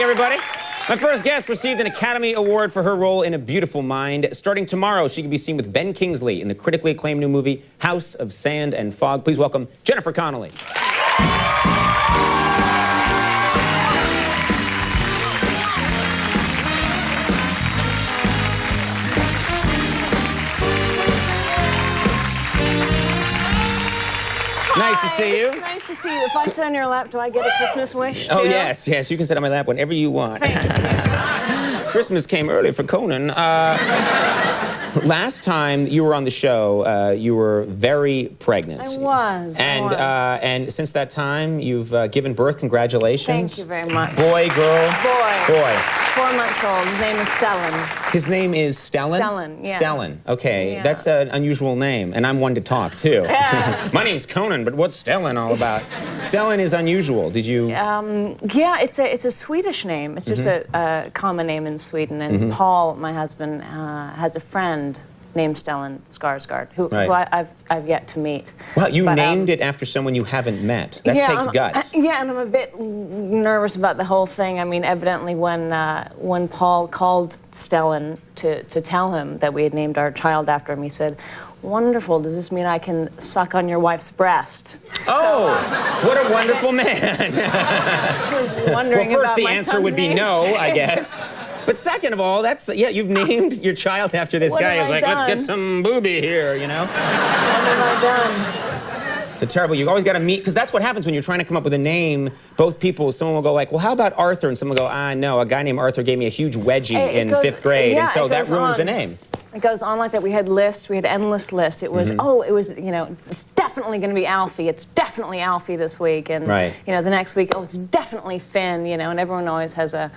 everybody. My first guest received an Academy Award for her role in A Beautiful Mind. Starting tomorrow, she can be seen with Ben Kingsley in the critically acclaimed new movie, House of Sand and Fog. Please welcome Jennifer Connelly. Nice to see you. Nice to see you. If I sit on your lap, do I get a Christmas wish, too? Oh, yes. You can sit on my lap whenever you want. Thank you. Christmas came early for Conan. Last time you were on the show, you were very pregnant. I was. And since that time, you've given birth. Congratulations. Thank you very much. Boy, girl? Boy. Boy. 4 months old. His name is Stellan. His name is Stellan? Stellan, yes. Stellan. Okay, Yeah. that's an unusual name, and I'm one to talk, too. Yeah. My name's Conan, but what's Stellan all about? Stellan is unusual. Did you... Yeah, it's a Swedish name. It's just a common name in Sweden. And Paul, my husband, has a friend named Stellan Skarsgård, who I've yet to meet. Well, you named it after someone you haven't met. That takes guts. Yeah, and I'm a bit nervous about the whole thing. I mean, evidently when Paul called Stellan to tell him that we had named our child after him, he said, "Wonderful, does this mean I can suck on your wife's breast?" Oh, what a wonderful man. Wondering well, first about the my answer son's would be name. no, I guess. But second of all, you've named your child after this guy who's like, let's get some booby here, you know? What have I done? It's a terrible, you always got to meet, because that's what happens when you're trying to come up with a name. Both people, someone will go like, well, how about Arthur? And someone will go, no, a guy named Arthur gave me a huge wedgie in 5th grade, yeah, and so that ruins on. the name. It goes on like that. We had lists. We had endless lists. It was, it's definitely going to be Alfie. It's definitely Alfie this week. And, the next week, it's definitely Finn, and everyone always has a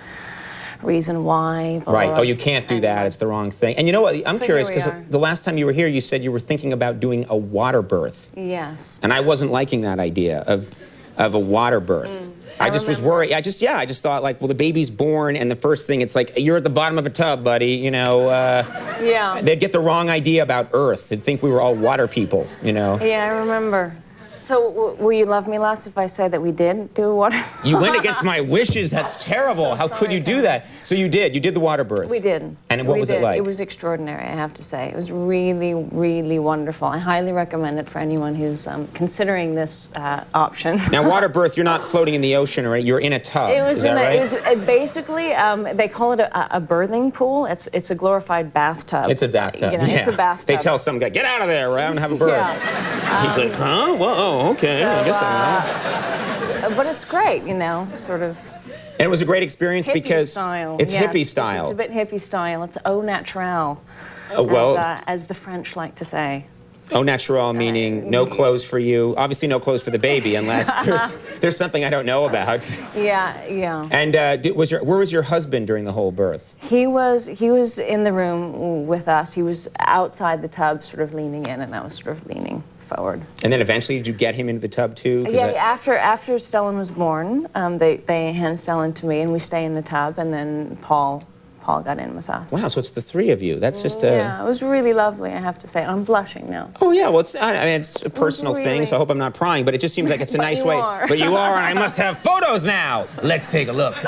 reason why. Right. Oh, you can't do that. It's the wrong thing. And you know what? I'm curious, because the last time you were here, you said you were thinking about doing a water birth. Yes. And I wasn't liking that idea of a water birth. I just was worried. I just thought, like, well, the baby's born, and the first thing, it's like, you're at the bottom of a tub, buddy, Yeah. They'd get the wrong idea about Earth. They'd think we were all water people, Yeah, I remember. So, will you love me less if I say that we did do a water? You went against my wishes. That's terrible. How could you do that? So you did. You did the water birth. We did. And what was it like? It was extraordinary, I have to say. It was really, really wonderful. I highly recommend it for anyone who's considering this option. Now, water birth, you're not floating in the ocean, right? You're in a tub. Is that right? It was basically, they call it a birthing pool. It's a glorified bathtub. It's a bathtub. It's a bathtub. They tell some guy, get out of there. We're having to have a birth. Yeah. He's like, huh? Whoa, okay. I guess I know. But it's great, sort of. And it was a great experience because style. It's yes, hippie style. It's a bit hippie style. It's au naturel, as the French like to say. Au naturel meaning no clothes for you. Obviously, no clothes for the baby, unless there's something I don't know about. Yeah. And where was your husband during the whole birth? He was in the room with us. He was outside the tub, sort of leaning in, and I was sort of leaning forward. And then eventually, did you get him into the tub too? Yeah. After Stellan was born, they handed Stellan to me, and we stay in the tub, and then Paul got in with us. Wow, so it's the three of you. That's just Yeah, it was really lovely, I have to say. I'm blushing now. Oh, yeah, well, it's a personal thing, so I hope I'm not prying, but it just seems like it's a nice way. But you are, and I must have photos now. Let's take a look.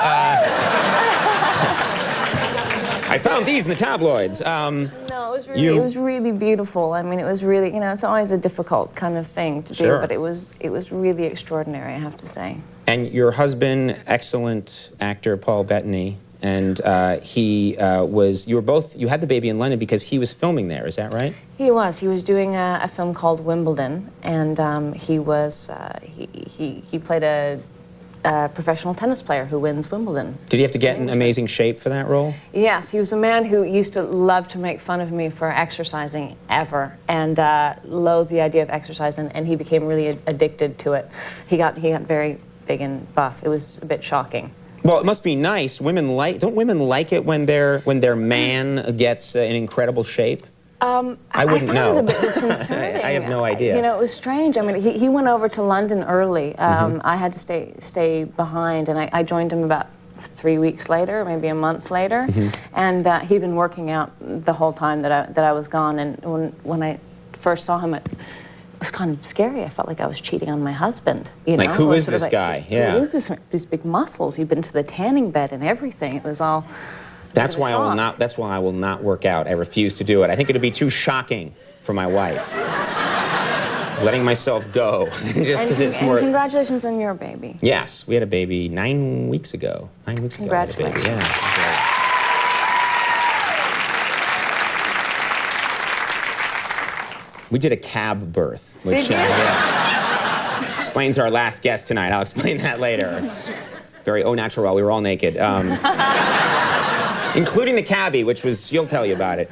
I found these in the tabloids. No, it was really beautiful. I mean, it was really, it's always a difficult kind of thing to do, but it was really extraordinary, I have to say. And your husband, excellent actor Paul Bettany, and you had the baby in London because he was filming there, is that right? He was doing a film called Wimbledon, and he played a professional tennis player who wins Wimbledon. Did he have to get in amazing shape for that role? Yes, he was a man who used to love to make fun of me for exercising ever, and loathed the idea of exercise, and he became really addicted to it. He got very big and buff. It was a bit shocking. Well, it must be nice. Don't women like it when their man gets in incredible shape? I wouldn't know. I found it a bit disconcerting. I have no idea. It was strange. I mean, he went over to London early. I had to stay behind, and I joined him about 3 weeks later, maybe a month later. And he'd been working out the whole time that I was gone. And when I first saw him was kind of scary. I felt like I was cheating on my husband. You Like, know? who It was is sort of this guy? Yeah. Who is this? These big muscles. He'd been to the tanning bed and everything. It was all. That's why I will not. That's why I will not work out. I refuse to do it. I think it would be too shocking for my wife. Letting myself go just because it's more. And congratulations on your baby. Yes, we had a baby 9 weeks ago. 9 weeks ago. Congratulations. Yeah. We did a cab birth, which explains our last guest tonight. I'll explain that later. It's very au naturel. We were all naked. Including the cabbie, which was, you'll tell you about it.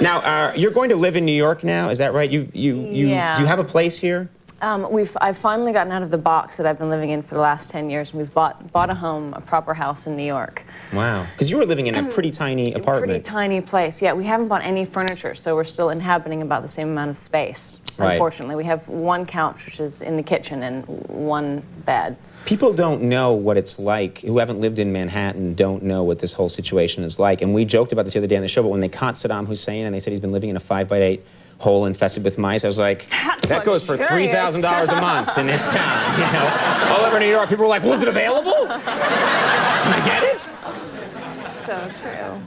Now, you're going to live in New York now, is that right? Yeah. Do you have a place here? I've finally gotten out of the box that I've been living in for the last 10 years, and we've bought a home, a proper house in New York. Wow. Because you were living in a pretty tiny apartment. A pretty tiny place, yeah. We haven't bought any furniture, so we're still inhabiting about the same amount of space, right. Unfortunately. We have one couch, which is in the kitchen, and one bed. People don't know what it's like, who haven't lived in Manhattan, don't know what this whole situation is like. And we joked about this the other day on the show, but when they caught Saddam Hussein and they said he's been living in a 5x8 hole infested with mice, I was like, that goes for $3,000 a month in this town, you know? All over New York, people were like, was it available? Can I get it? So true.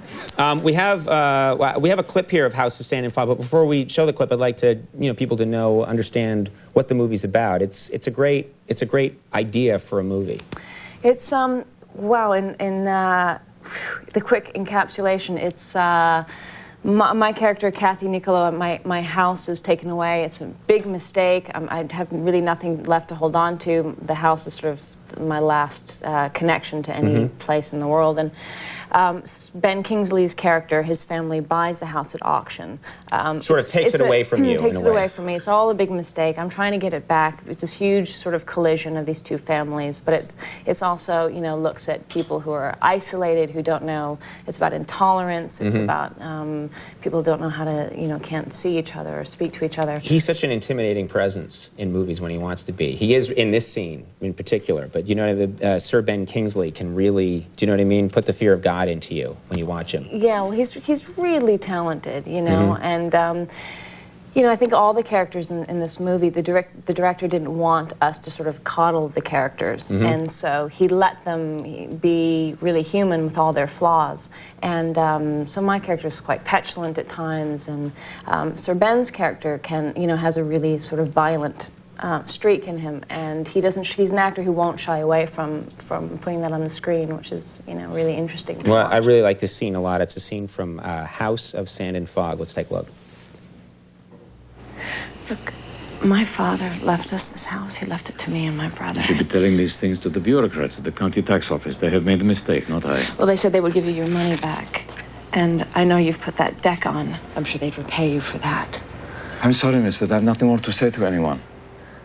We have a clip here of House of Sand and Fog, but before we show the clip, I'd like to, people to know, understand what the movie's about. It's a great idea for a movie. It's wow. In the quick encapsulation, it's my character Kathy Niccolo. My house is taken away. It's a big mistake. I have really nothing left to hold on to. The house is sort of my last connection to any place in the world. And Ben Kingsley's character, his family buys the house at auction. Sort of takes it away from you, Takes it away from me. It's all a big mistake. I'm trying to get it back. It's this huge sort of collision of these two families, but it's also, looks at people who are isolated, who don't know. It's about intolerance. It's about people who don't know how to, can't see each other or speak to each other. He's such an intimidating presence in movies when he wants to be. He is in this scene in particular, but Sir Ben Kingsley can really, do you know what I mean, put the fear of God into you when you watch him. Yeah, well, he's really talented, and I think all the characters in this movie, the director didn't want us to sort of coddle the characters, and so he let them be really human with all their flaws. And so my character is quite petulant at times, and Sir Ben's character has a really sort of violent streak in him, and he's an actor who won't shy away from putting that on the screen, which is really interesting to watch. I really like this scene a lot. It's a scene from House of Sand and Fog. Let's take a look. Look, my father left us this house. He left it to me and my brother. You should be telling these things to the bureaucrats at the county tax office. They have made a mistake, not I. Well, they said they would give you your money back. And I know you've put that deck on. I'm sure they'd repay you for that. I'm sorry, miss, but I have nothing more to say to anyone.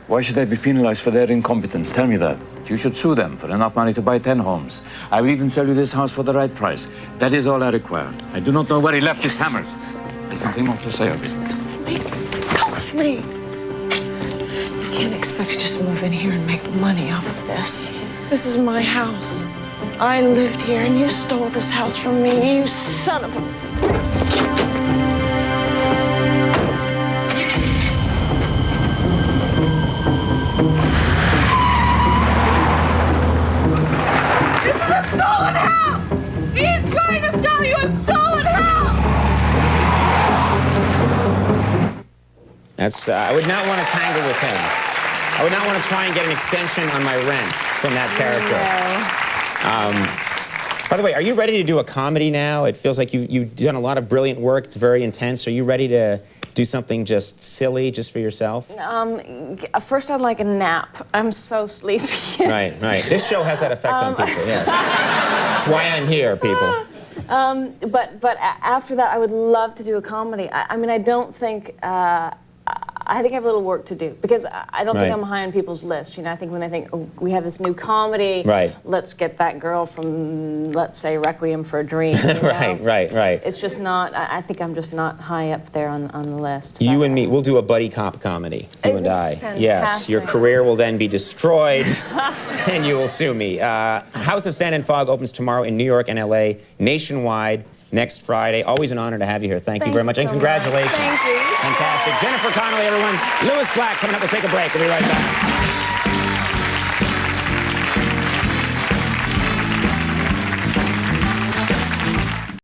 Why should I be penalized for their incompetence? Tell me that. You should sue them for enough money to buy 10 homes. I will even sell you this house for the right price. That is all I require. I do not know where he left his hammers. There's nothing more to say of it. Come with me. You can't expect to just move in here and make money off of this. This is my house. I lived here and you stole this house from me, you son of a... Stolen house! He's trying to sell you a stolen house! I would not want to tangle with him. I would not want to try and get an extension on my rent from that character. By the way, are you ready to do a comedy now? It feels like you've done a lot of brilliant work. It's very intense. Are you ready to do something just silly, just for yourself? First, I'd like a nap. I'm so sleepy. Right. This show has that effect on people, yes. That's why I'm here, people. But after that, I would love to do a comedy. I mean, I don't think... I think I have a little work to do, because I don't think I'm high on people's list. I think when they think, oh, we have this new comedy, let's get that girl from, let's say, Requiem for a Dream. Right. It's just not, I think I'm just not high up there on the list. You and me, we'll do a buddy cop comedy, you and I. Fantastic. Yes, your career will then be destroyed, and you will sue me. House of Sand and Fog opens tomorrow in New York and LA, nationwide. next Friday. Always an honor to have you here. Thank you very much. so And congratulations. Thank you. Fantastic. Jennifer Connelly, everyone. Lewis Black coming up. We'll take a break. We'll be right back.